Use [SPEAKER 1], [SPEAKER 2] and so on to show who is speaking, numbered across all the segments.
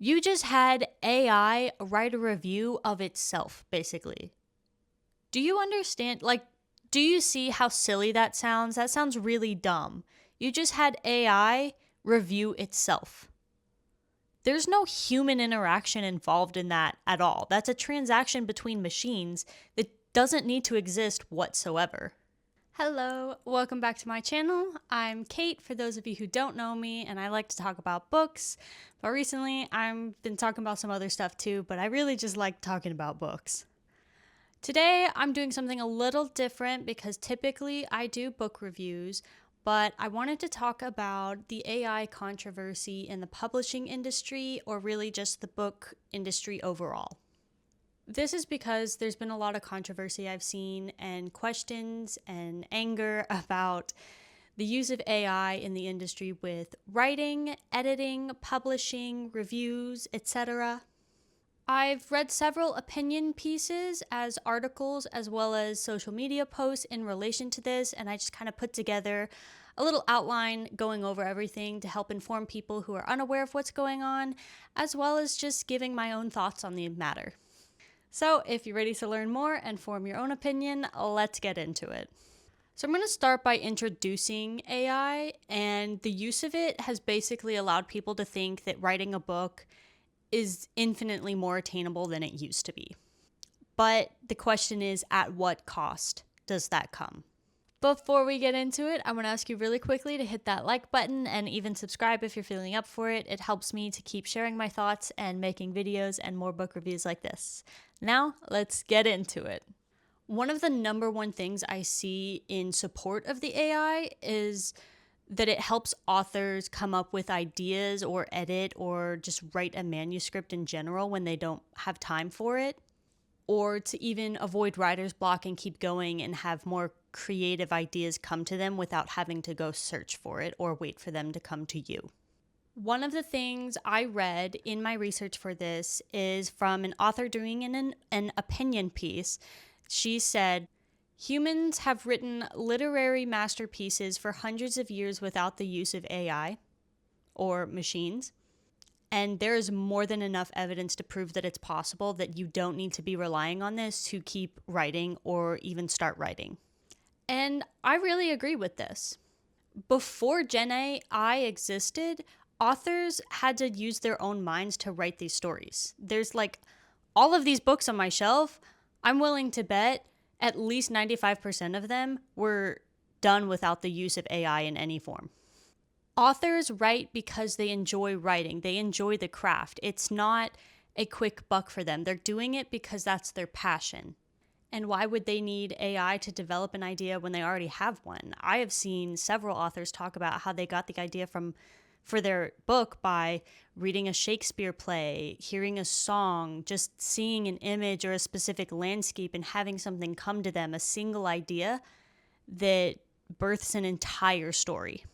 [SPEAKER 1] You just had AI write a review of itself, basically. Do you understand? Do you see how silly that sounds? That sounds really dumb. You just had AI review itself. There's no human interaction involved in that at all. That's a transaction between machines that doesn't need to exist whatsoever. Hello, welcome back to my channel. I'm Kate, for those of you who don't know me, and I like to talk about books. But recently, I've been talking about some other stuff too, but I really just like talking about books. Today, I'm doing something a little different because typically I do book reviews, but I wanted to talk about the AI controversy in the publishing industry, or really just the book industry overall. This is because there's been a lot of controversy I've seen and questions and anger about the use of AI in the industry with writing, editing, publishing, reviews, etc. I've read several opinion pieces as articles as well as social media posts in relation to this, and I just kind of put together a little outline going over everything to help inform people who are unaware of what's going on, as well as just giving my own thoughts on the matter. So if you're ready to learn more and form your own opinion, let's get into it. So I'm going to start by introducing AI, and the use of it has basically allowed people to think that writing a book is infinitely more attainable than it used to be. But the question is, at what cost does that come? Before we get into it, I want to ask you really quickly to hit that like button and even subscribe if you're feeling up for it. It helps me to keep sharing my thoughts and making videos and more book reviews like this. Now, let's get into it. One of the number one things I see in support of the AI is that it helps authors come up with ideas or edit or just write a manuscript in general when they don't have time for it, or to even avoid writer's block and keep going and have more creative ideas come to them without having to go search for it or wait for them to come to you. One of the things I read in my research for this is from an author doing an opinion piece. She said, "Humans have written literary masterpieces for hundreds of years without the use of AI or machines. And there is more than enough evidence to prove that it's possible, that you don't need to be relying on this to keep writing or even start writing." And I really agree with this. Before Gen AI existed, authors had to use their own minds to write these stories. There's all of these books on my shelf. I'm willing to bet at least 95% of them were done without the use of AI in any form. Authors write because they enjoy writing. They enjoy the craft. It's not a quick buck for them. They're doing it because that's their passion. And why would they need AI to develop an idea when they already have one? I have seen several authors talk about how they got the idea for their book by reading a Shakespeare play, hearing a song, just seeing an image or a specific landscape and having something come to them, a single idea that births an entire story.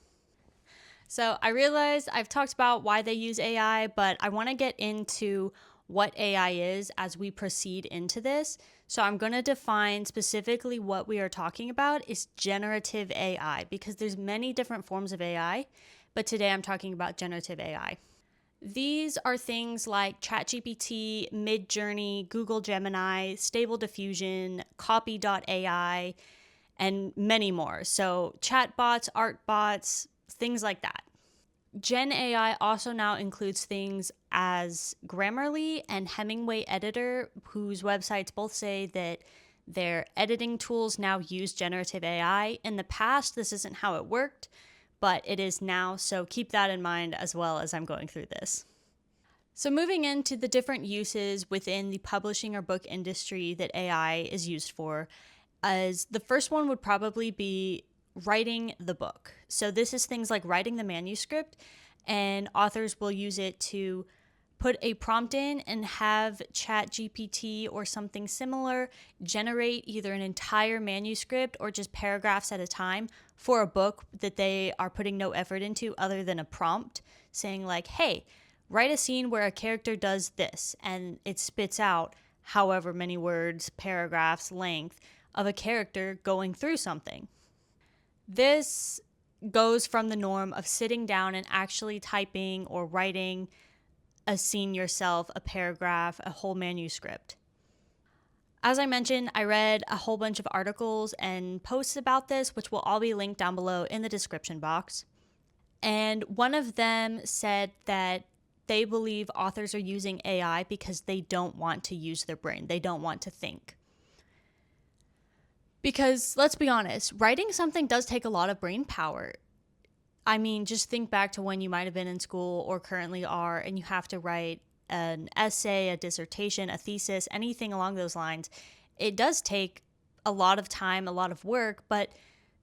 [SPEAKER 1] So I realize I've talked about why they use AI, but I want to get into what AI is as we proceed into this. So I'm going to define specifically what we are talking about is generative AI, because there's many different forms of AI, but today I'm talking about generative AI. These are things like ChatGPT, Midjourney, Google Gemini, Stable Diffusion, Copy.ai, and many more. So chatbots, art bots, things like that. Gen AI also now includes things as Grammarly and Hemingway Editor, whose websites both say that their editing tools now use generative AI. In the past, this isn't how it worked, but it is now, so keep that in mind as well as I'm going through this. So moving into the different uses within the publishing or book industry that AI is used for, as the first one would probably be writing the book. So this is things like writing the manuscript, and authors will use it to put a prompt in and have ChatGPT or something similar generate either an entire manuscript or just paragraphs at a time for a book that they are putting no effort into other than a prompt saying hey, write a scene where a character does this, and it spits out however many words, paragraphs, length of a character going through something. This goes from the norm of sitting down and actually typing or writing a scene yourself, a paragraph, a whole manuscript. As I mentioned, I read a whole bunch of articles and posts about this, which will all be linked down below in the description box. And one of them said that they believe authors are using AI because they don't want to use their brain. They don't want to think. Because let's be honest, writing something does take a lot of brain power. I mean, just think back to when you might have been in school or currently are, and you have to write an essay, a dissertation, a thesis, anything along those lines. It does take a lot of time, a lot of work, but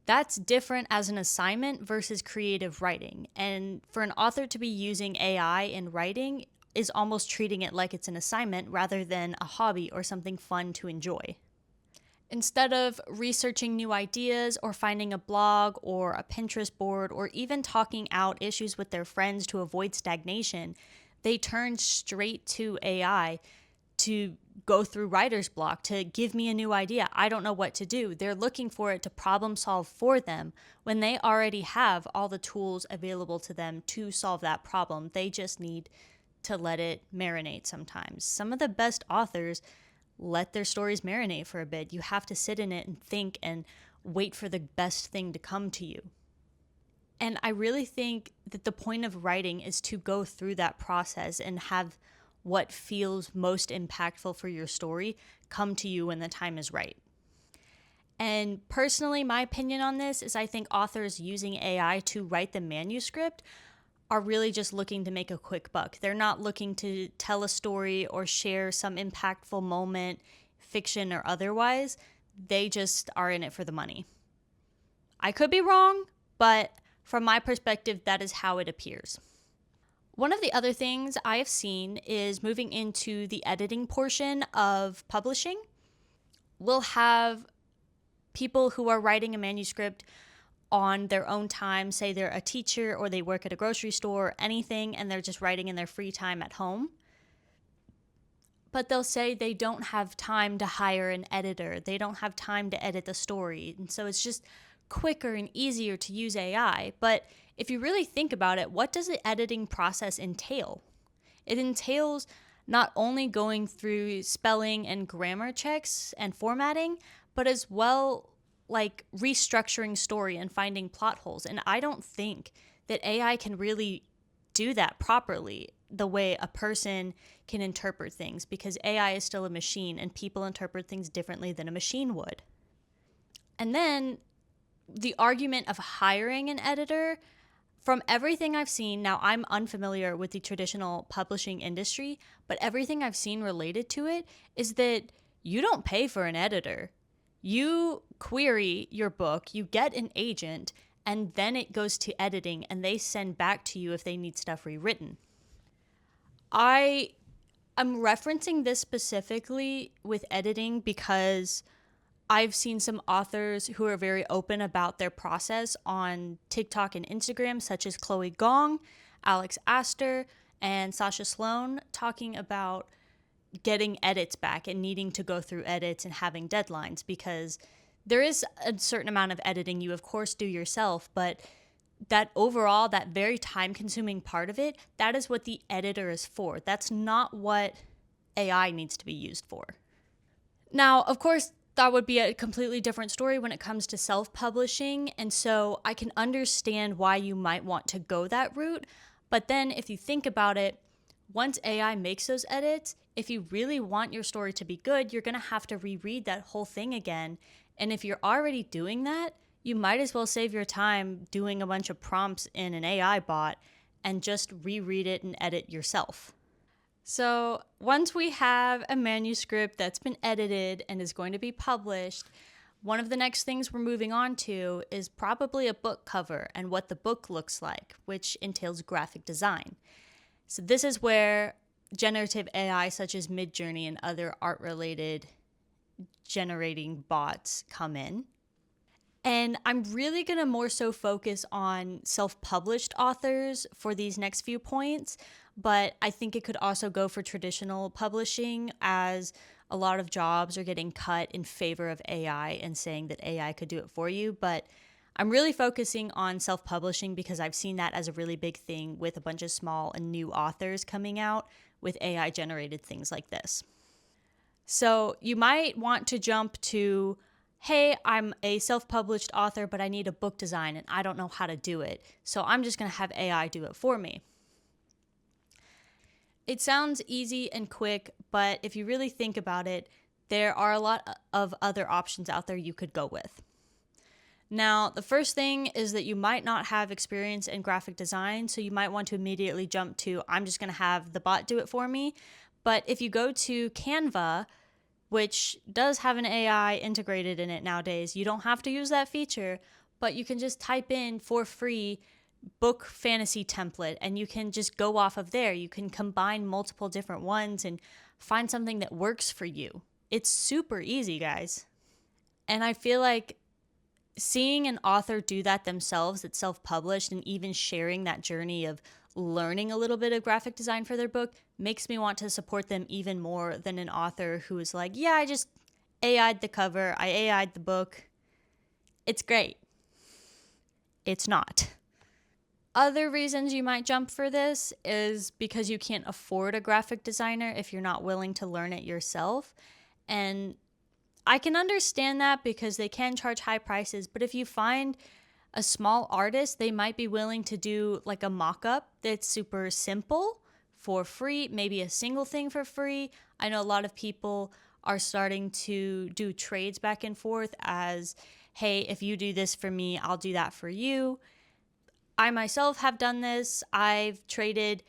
[SPEAKER 1] that's different as an assignment versus creative writing. And for an author to be using AI in writing is almost treating it like it's an assignment rather than a hobby or something fun to enjoy. Instead of researching new ideas or finding a blog or a Pinterest board or even talking out issues with their friends to avoid stagnation, they turn straight to AI to go through writer's block, to give me a new idea. I don't know what to do. They're looking for it to problem solve for them when they already have all the tools available to them to solve that problem. They just need to let it marinate sometimes. Some of the best authors let their stories marinate for a bit. You have to sit in it and think and wait for the best thing to come to you. And I really think that the point of writing is to go through that process and have what feels most impactful for your story come to you when the time is right. And personally, my opinion on this is I think authors using AI to write the manuscript are really just looking to make a quick buck. They're not looking to tell a story or share some impactful moment, fiction or otherwise. They just are in it for the money. I could be wrong, but from my perspective, that is how it appears. One of the other things I have seen is moving into the editing portion of publishing. We'll have people who are writing a manuscript on their own time, say they're a teacher or they work at a grocery store or anything, and they're just writing in their free time at home. But they'll say they don't have time to hire an editor. They don't have time to edit the story. And so it's just quicker and easier to use AI. But if you really think about it, what does the editing process entail? It entails not only going through spelling and grammar checks and formatting, but as well like restructuring story and finding plot holes. And I don't think that AI can really do that properly the way a person can interpret things, because AI is still a machine and people interpret things differently than a machine would. And then the argument of hiring an editor, from everything I've seen, now I'm unfamiliar with the traditional publishing industry, but everything I've seen related to it is that you don't pay for an editor. You query your book, you get an agent, and then it goes to editing and they send back to you if they need stuff rewritten. I'm referencing this specifically with editing because I've seen some authors who are very open about their process on TikTok and Instagram, such as Chloe Gong, Alex Astor, and Sasha Sloan, talking about getting edits back and needing to go through edits and having deadlines, because there is a certain amount of editing you of course do yourself, but that overall, that very time-consuming part of it, that is what the editor is for. That's not what AI needs to be used for. Now, of course, that would be a completely different story when it comes to self-publishing, and so I can understand why you might want to go that route, but then if you think about it, once AI makes those edits, if you really want your story to be good, you're going to have to reread that whole thing again, and if you're already doing that, you might as well save your time doing a bunch of prompts in an AI bot and just reread it and edit yourself. So once we have a manuscript that's been edited and is going to be published, one of the next things we're moving on to is probably a book cover and what the book looks like, which entails graphic design. So this is where generative AI such as Midjourney and other art-related generating bots come in. And I'm really going to more so focus on self-published authors for these next few points, but I think it could also go for traditional publishing, as a lot of jobs are getting cut in favor of AI and saying that AI could do it for you. But I'm really focusing on self-publishing because I've seen that as a really big thing with a bunch of small and new authors coming out with AI generated things like this. So you might want to jump to, hey, I'm a self-published author, but I need a book design and I don't know how to do it. So I'm just going to have AI do it for me. It sounds easy and quick, but if you really think about it, there are a lot of other options out there you could go with. Now, the first thing is that you might not have experience in graphic design, so you might want to immediately jump to, I'm just going to have the bot do it for me. But if you go to Canva, which does have an AI integrated in it nowadays, you don't have to use that feature, but you can just type in for free book fantasy template and you can just go off of there. You can combine multiple different ones and find something that works for you. It's super easy, guys. And I feel like seeing an author do that themselves that's self-published and even sharing that journey of learning a little bit of graphic design for their book makes me want to support them even more than an author who is like, yeah, I just AI'd the cover, I AI'd the book. It's great. It's not. Other reasons you might jump for this is because you can't afford a graphic designer if you're not willing to learn it yourself. And I can understand that because they can charge high prices, but if you find a small artist, they might be willing to do like a mock-up that's super simple for free, maybe a single thing for free. I know a lot of people are starting to do trades back and forth as, hey, if you do this for me, I'll do that for you. I myself have done this. I've traded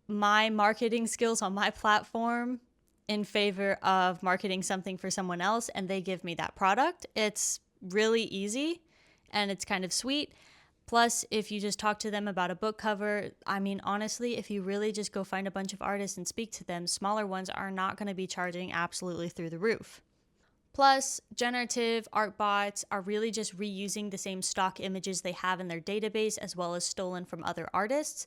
[SPEAKER 1] my marketing skills on my platform in favor of marketing something for someone else, and they give me that product. It's really easy and it's kind of sweet. Plus, if you just talk to them about a book cover, I mean, honestly, if you really just go find a bunch of artists and speak to them, smaller ones are not going to be charging absolutely through the roof. Plus, generative art bots are really just reusing the same stock images they have in their database as well as stolen from other artists.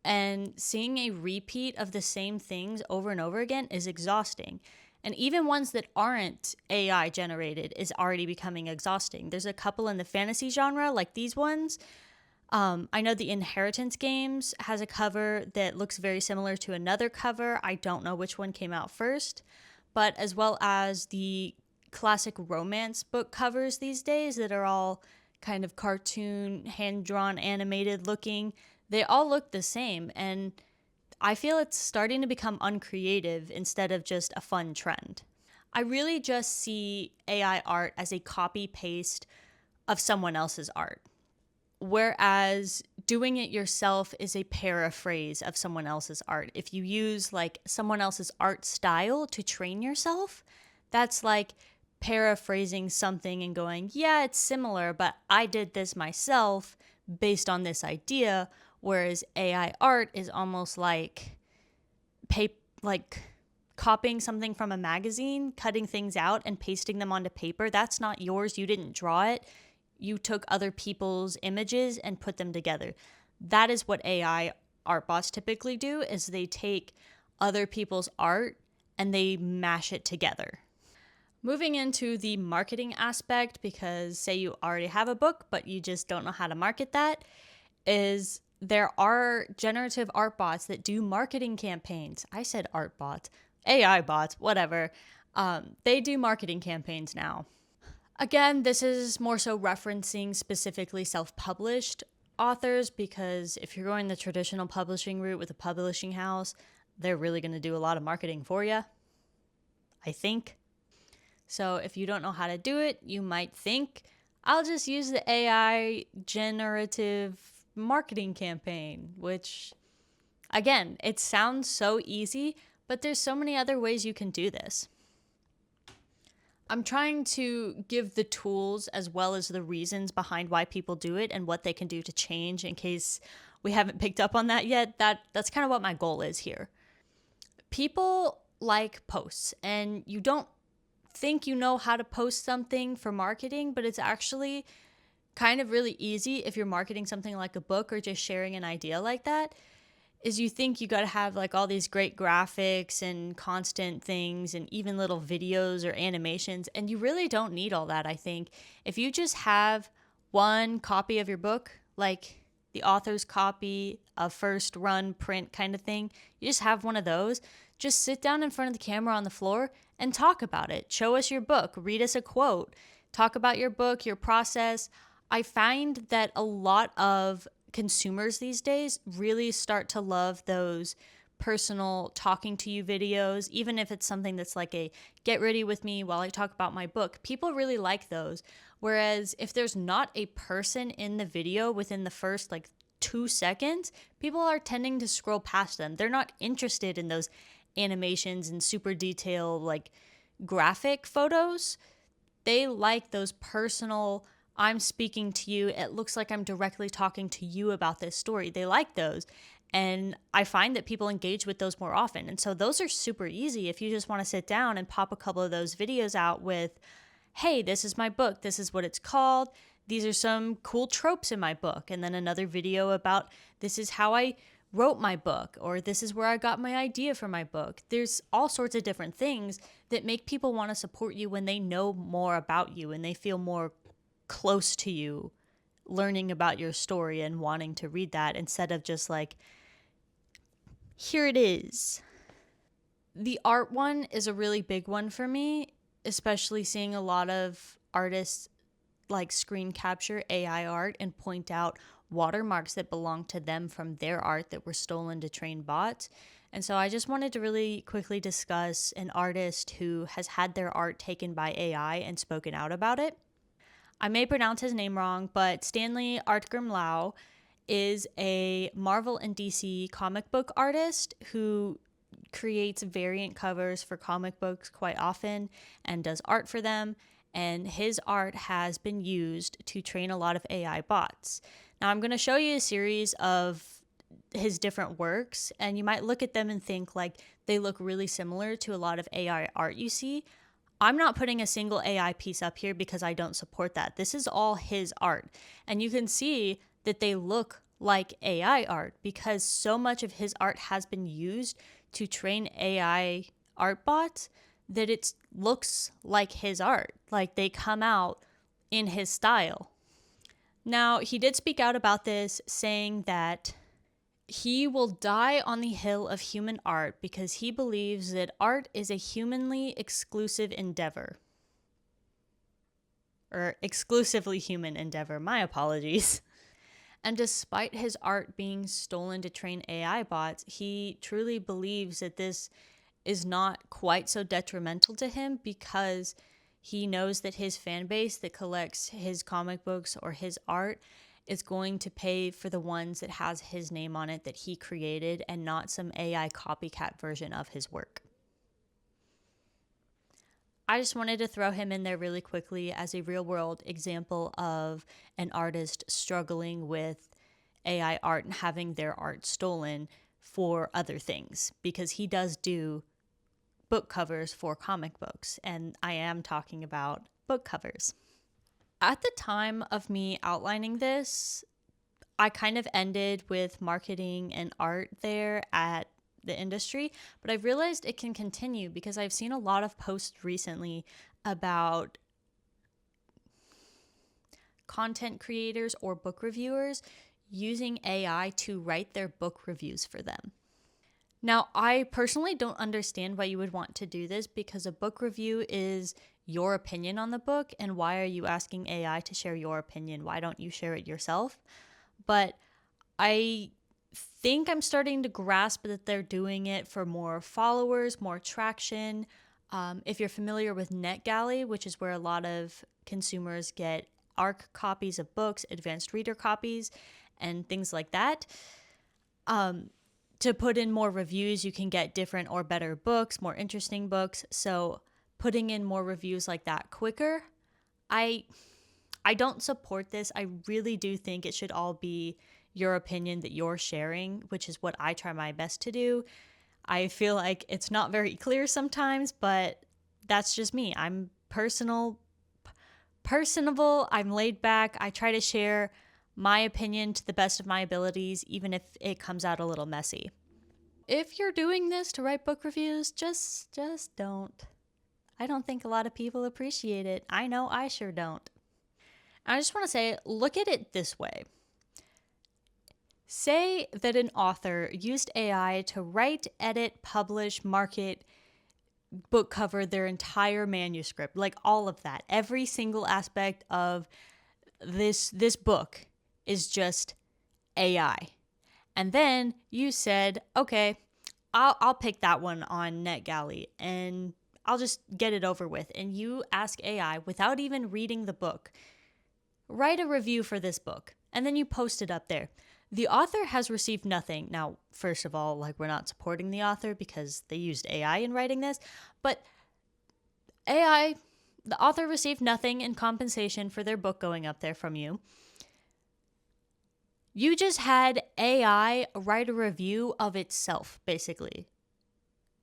[SPEAKER 1] And seeing a repeat of the same things over and over again is exhausting. And even ones that aren't AI generated is already becoming exhausting. There's a couple in the fantasy genre, like these ones. I know the Inheritance Games has a cover that looks very similar to another cover. I don't know which one came out first, but as well as the classic romance book covers these days that are all kind of cartoon, hand-drawn, animated looking. They all look the same, and I feel it's starting to become uncreative instead of just a fun trend. I really just see AI art as a copy-paste of someone else's art, whereas doing it yourself is a paraphrase of someone else's art. If you use like someone else's art style to train yourself, that's like paraphrasing something and going, yeah, it's similar, but I did this myself based on this idea. Whereas AI art is almost like copying something from a magazine, cutting things out and pasting them onto paper. That's not yours. You didn't draw it. You took other people's images and put them together. That is what AI art bots typically do, is they take other people's art and they mash it together. Moving into the marketing aspect, because say you already have a book, but you just don't know how to market that, is there are generative art bots that do marketing campaigns. I said art bots, AI bots, whatever. They do marketing campaigns now. Again, this is more so referencing specifically self-published authors, because if you're going the traditional publishing route with a publishing house, they're really going to do a lot of marketing for you, I think. So if you don't know how to do it, you might think, I'll just use the AI generative marketing campaign, which, again, it sounds so easy, but there's so many other ways you can do this. I'm trying to give the tools as well as the reasons behind why people do it and what they can do to change, in case we haven't picked up on that yet. That's kind of what my goal is here. People like posts, and you don't think you know how to post something for marketing, but it's actually kind of really easy if you're marketing something like a book or just sharing an idea like that. Is you think you got to have like all these great graphics and constant things and even little videos or animations, and you really don't need all that. I think if you just have one copy of your book, like the author's copy, a first run print kind of thing. You just have one of those. Just sit down in front of the camera on the floor and talk about it. Show us your book, read us a quote, talk about your book, your process. I find that a lot of consumers these days really start to love those personal talking to you videos, even if it's something that's like a get ready with me while I talk about my book. People really like those. Whereas if there's not a person in the video within the first like 2 seconds, people are tending to scroll past them. They're not interested in those animations and super detailed like graphic photos. They like those personal, I'm speaking to you, it looks like I'm directly talking to you about this story. They like those. And I find that people engage with those more often. And so those are super easy if you just want to sit down and pop a couple of those videos out with, hey, this is my book. This is what it's called. These are some cool tropes in my book. And then another video about this is how I wrote my book, or this is where I got my idea for my book. There's all sorts of different things that make people want to support you when they know more about you and they feel more close to you, learning about your story and wanting to read that instead of just like, here it is. The art one is a really big one for me, especially seeing a lot of artists like screen capture AI art and point out watermarks that belong to them from their art that were stolen to train bots. And so I just wanted to really quickly discuss an artist who has had their art taken by AI and spoken out about it. I may pronounce his name wrong, but Stanley Artgerm Lau is a Marvel and DC comic book artist who creates variant covers for comic books quite often and does art for them. And his art has been used to train a lot of AI bots. Now, I'm going to show you a series of his different works, and you might look at them and think like they look really similar to a lot of AI art you see. I'm not putting a single AI piece up here because I don't support that. This is all his art. And you can see that they look like AI art because so much of his art has been used to train AI art bots that it looks like his art. Like they come out in his style. Now, he did speak out about this, saying that he will die on the hill of human art because he believes that art is a humanly exclusive endeavor. Or exclusively human endeavor. My apologies. And despite his art being stolen to train AI bots, he truly believes that this is not quite so detrimental to him because he knows that his fan base that collects his comic books or his art is going to pay for the ones that has his name on it that he created and not some AI copycat version of his work. I just wanted to throw him in there really quickly as a real world example of an artist struggling with AI art and having their art stolen for other things, because he does do book covers for comic books, and I am talking about book covers. At the time of me outlining this, I kind of ended with marketing and art there at the industry, but I've realized it can continue because I've seen a lot of posts recently about content creators or book reviewers using AI to write their book reviews for them. Now, I personally don't understand why you would want to do this because a book review is your opinion on the book, and why are you asking AI to share your opinion? Why don't you share it yourself? But I think I'm starting to grasp that they're doing it for more followers, more traction. If you're familiar with NetGalley, which is where a lot of consumers get ARC copies of books, advanced reader copies, and things like that, to put in more reviews, you can get different or better books, more interesting books. So putting in more reviews like that quicker, I don't support this. I really do think it should all be your opinion that you're sharing, which is what I try my best to do. I feel like it's not very clear sometimes, but that's just me. I'm personable, I'm laid back. I try to share my opinion to the best of my abilities, even if it comes out a little messy. If you're doing this to write book reviews, just don't. I don't think a lot of people appreciate it. I know I sure don't. I just want to say, look at it this way. Say that an author used AI to write, edit, publish, market, book cover their entire manuscript, like all of that. Every single aspect of this book is just AI. And then you said, okay, I'll pick that one on NetGalley and I'll just get it over with. And you ask AI without even reading the book, write a review for this book, and then you post it up there. The author has received nothing. Now, first of all, like, we're not supporting the author because they used AI in writing this, but the author received nothing in compensation for their book going up there from you. You just had AI write a review of itself, basically.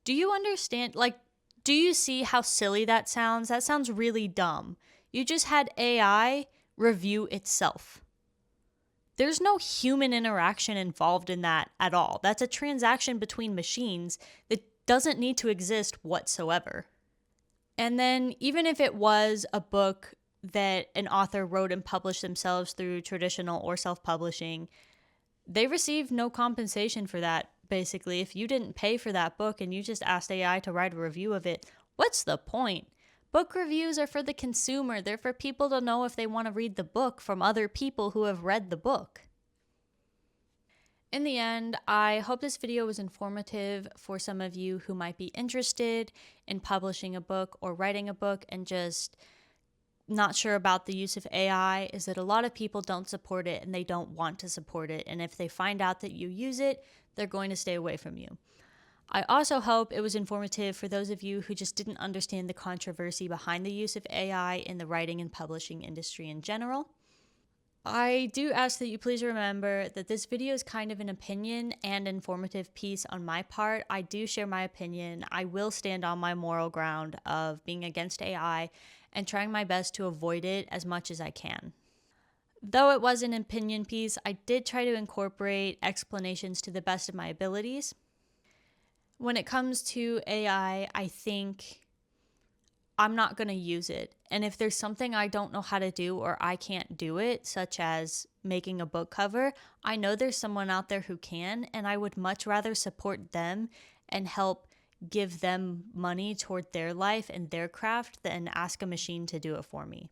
[SPEAKER 1] Do you understand? Like, do you see how silly that sounds? That sounds really dumb. You just had AI review itself. There's no human interaction involved in that at all. That's a transaction between machines that doesn't need to exist whatsoever. And then, even if it was a book that an author wrote and published themselves through traditional or self-publishing, they received no compensation for that, basically. If you didn't pay for that book and you just asked AI to write a review of it, what's the point? Book reviews are for the consumer. They're for people to know if they want to read the book from other people who have read the book. In the end, I hope this video was informative for some of you who might be interested in publishing a book or writing a book and just not sure about the use of AI. Is that a lot of people don't support it and they don't want to support it. And if they find out that you use it, they're going to stay away from you. I also hope it was informative for those of you who just didn't understand the controversy behind the use of AI in the writing and publishing industry in general. I do ask that you please remember that this video is kind of an opinion and informative piece on my part. I do share my opinion. I will stand on my moral ground of being against AI and trying my best to avoid it as much as I can. Though it was an opinion piece, I did try to incorporate explanations to the best of my abilities. When it comes to AI, I think I'm not going to use it. And if there's something I don't know how to do or I can't do it, such as making a book cover, I know there's someone out there who can, and I would much rather support them and help give them money toward their life and their craft than ask a machine to do it for me.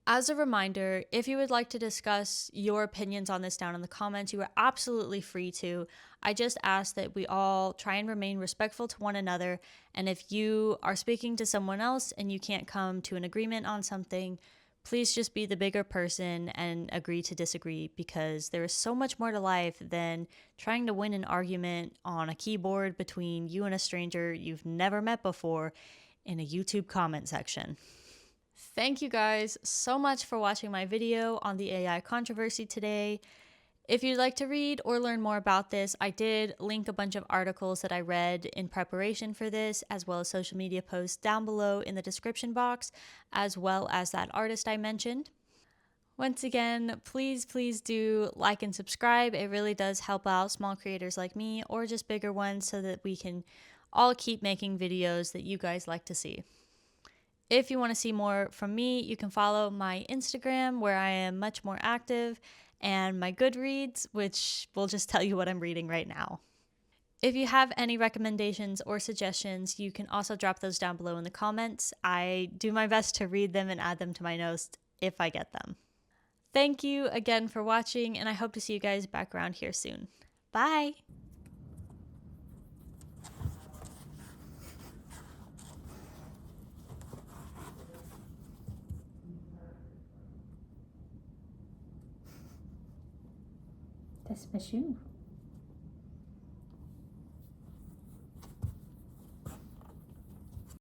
[SPEAKER 1] As a reminder, if you would like to discuss your opinions on this down in the comments, you are absolutely free to. I just ask that we all try and remain respectful to one another. And if you are speaking to someone else and you can't come to an agreement on something, please just be the bigger person and agree to disagree, because there is so much more to life than trying to win an argument on a keyboard between you and a stranger you've never met before in a YouTube comment section. Thank you guys so much for watching my video on the AI controversy today. If you'd like to read or learn more about this, I did link a bunch of articles that I read in preparation for this, as well as social media posts down below in the description box, as well as that artist I mentioned. Once again, please do like and subscribe. It really does help out small creators like me, or just bigger ones, so that we can all keep making videos that you guys like to see. If you want to see more from me, you can follow my Instagram, where I am much more active, and my Goodreads, which will just tell you what I'm reading right now. If you have any recommendations or suggestions, you can also drop those down below in the comments. I do my best to read them and add them to my notes if I get them. Thank you again for watching, and I hope to see you guys back around here soon. Bye!
[SPEAKER 2] Das war schön.